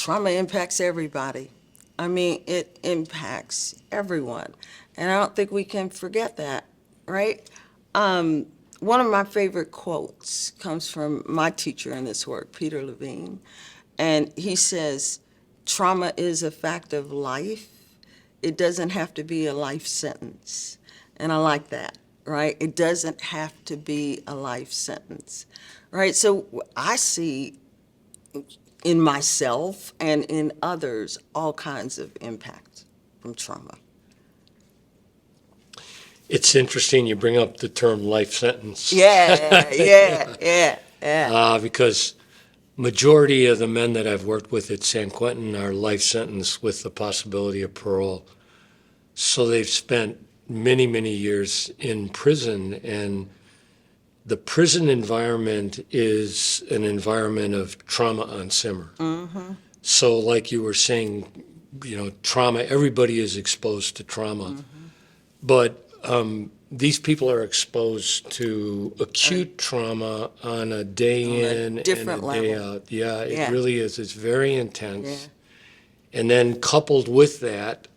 trauma impacts everybody. I mean, it impacts everyone. And I don't think we can forget that, right? Um, One of my favorite quotes comes from my teacher in this work, Peter Levine. And he says, trauma is a fact of life. It doesn't have to be a life sentence. And I like that, right? It doesn't have to be a life sentence, right? So I see in myself and in others all kinds of impact from trauma. It's interesting you bring up the term life sentence. Yeah, yeah, yeah, yeah. Because majority of the men that I've worked with at San Quentin are life sentence with the possibility of parole. So they've spent many, many years in prison, and the prison environment is an environment of trauma on simmer. Mm-hmm. So like you were saying, trauma, everybody is exposed to trauma. Mm-hmm. But these people are exposed to acute trauma on a day On a in and different a day level. out. Yeah, it Yeah, really is. It's very yeah. intense. And then coupled with that,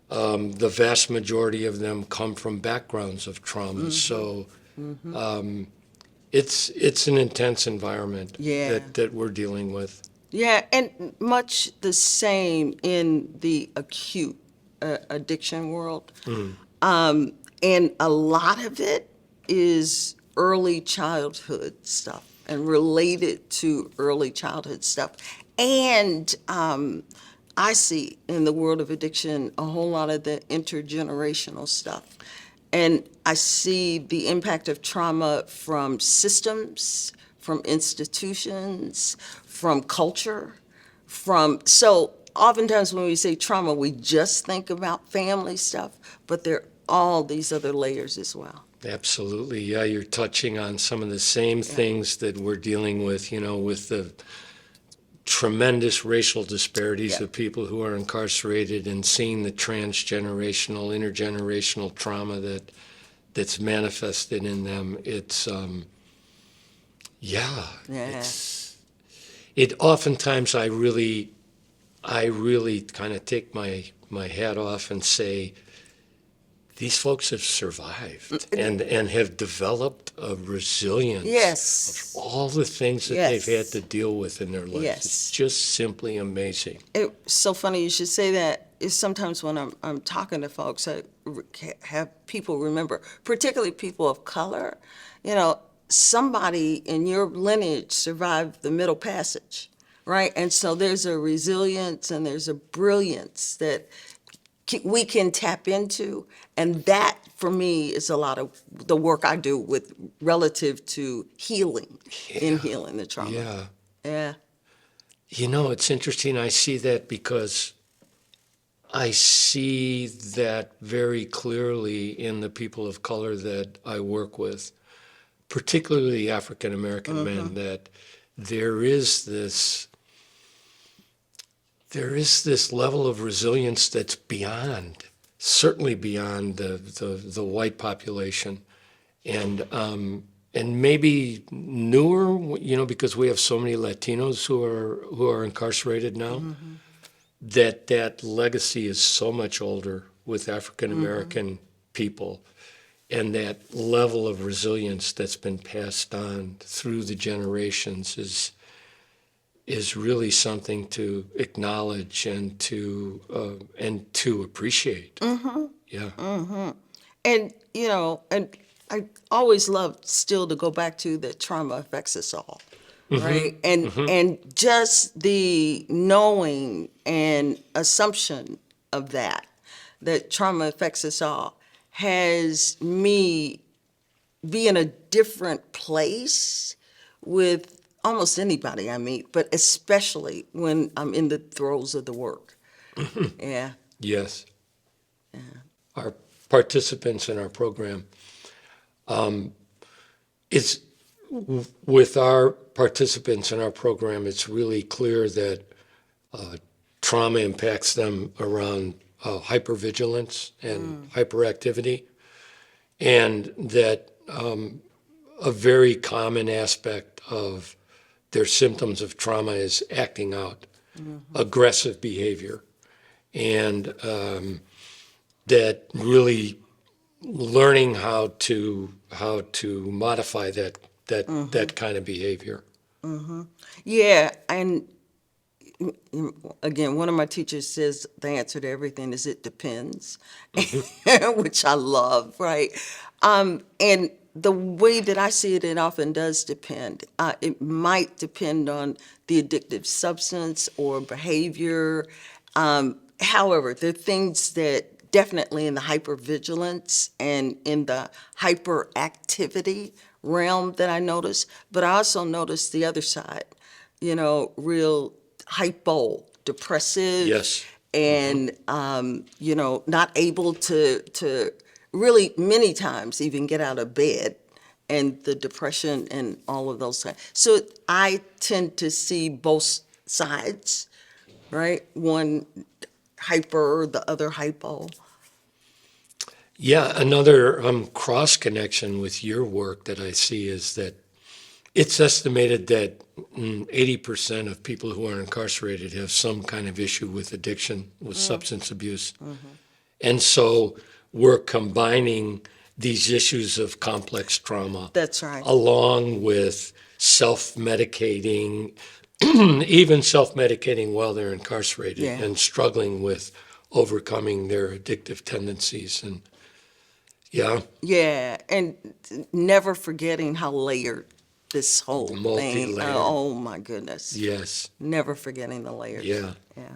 the vast majority of them come from backgrounds of trauma. Mm-hmm. So Mm-hmm. it's an intense environment Yeah. that we're dealing with. Yeah, and much the same in the acute addiction world. Mm. And a lot of it is early childhood stuff and related to early childhood stuff. And I see in the world of addiction a whole lot of the intergenerational stuff. And I see the impact of trauma from systems, from institutions, from culture, so oftentimes when we say trauma, we just think about family stuff, but there are all these other layers as well. Absolutely. Yeah, you're touching on some of the same Yeah. things that we're dealing with, with the tremendous racial disparities Yeah. of people who are incarcerated, and seeing the transgenerational, intergenerational trauma that's manifested in them. It's yeah, Yeah. it oftentimes I really kind of take my hat off and say these folks have survived and have developed a resilience Yes. of all the things that Yes. they've had to deal with in their lives. Yes. It's just simply amazing. It's so funny you should say that. Is sometimes when I'm talking to folks, I have people remember, particularly people of color, you know, somebody in your lineage survived the Middle Passage, right? And so there's a resilience and there's a brilliance that we can tap into, and that for me is a lot of the work I do with relative to healing, in healing the trauma. Yeah. Yeah. It's interesting. I see that because I see that very clearly in the people of color that I work with, particularly African American men, that there is this level of resilience that's certainly beyond the white population, and maybe newer, because we have so many Latinos who are incarcerated now. That legacy is so much older with African American people, and that level of resilience that's been passed on through the generations is really something to acknowledge and to appreciate. Yeah. And, and I always love still to go back to that trauma affects us all, right? And just the knowing and assumption of that trauma affects us all, has me be in a different place with almost anybody I meet, but especially when I'm in the throes of the work. Yeah. Yes. Our participants in our program, it's with our participants in our program, it's really clear that trauma impacts them around hypervigilance and hyperactivity, and that a very common aspect of their symptoms of trauma is acting out. aggressive behavior, and that really learning how to modify that kind of behavior. Yeah, and again, one of my teachers says the answer to everything is it depends, which I love, right? And the way that I see it, it often does depend. It might depend on the addictive substance or behavior. However, there are things that definitely in the hypervigilance and in the hyperactivity realm that I notice, but I also notice the other side, real hypo, depressive, Yes. and not able to really many times even get out of bed, and the depression and all of those things. So I tend to see both sides, right? One hyper, the other hypo. Yeah, another cross connection with your work that I see is that it's estimated that 80% of people who are incarcerated have some kind of issue with addiction, with substance abuse. And so we're combining these issues of complex trauma That's right. along with self-medicating, even self-medicating while they're incarcerated Yeah. and struggling with overcoming their addictive tendencies. And yeah, Yeah, and never forgetting how layered this whole thing. multi-layered. Oh my goodness. Yes. Never forgetting the layers. Yeah. Yeah.